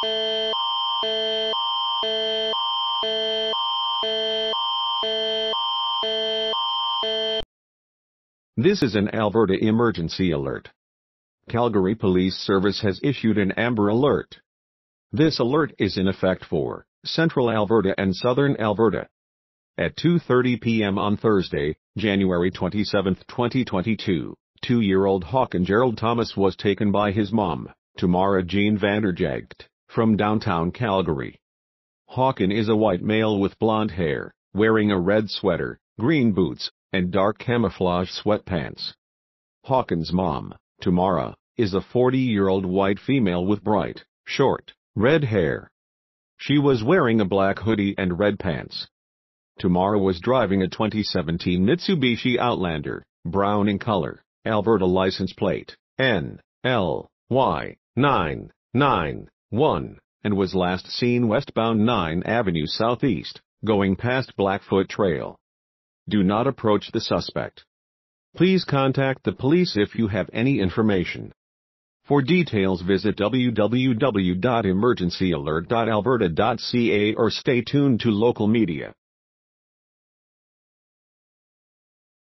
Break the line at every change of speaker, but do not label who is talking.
This is an Alberta emergency alert. Calgary Police Service has issued an Amber Alert. This alert is in effect for Central Alberta and Southern Alberta. At 2:30 p.m. on Thursday, January 27, 2022, 2-year-old Hawken Gerald Thomas was taken by his mom, Tamara Jean Vanderjagt, from downtown Calgary. Hawken is a white male with blonde hair, wearing a red sweater, green boots, and dark camouflage sweatpants. Hawken's mom, Tamara, is a 40-year-old white female with bright, short, red hair. She was wearing a black hoodie and red pants. Tamara was driving a 2017 Mitsubishi Outlander, brown in color, Alberta license plate, NLY 991, and was last seen westbound 9 Avenue Southeast, going past Blackfoot Trail. Do not approach the suspect. Please contact the police if you have any information. For details, visit www.emergencyalert.alberta.ca or stay tuned to local media.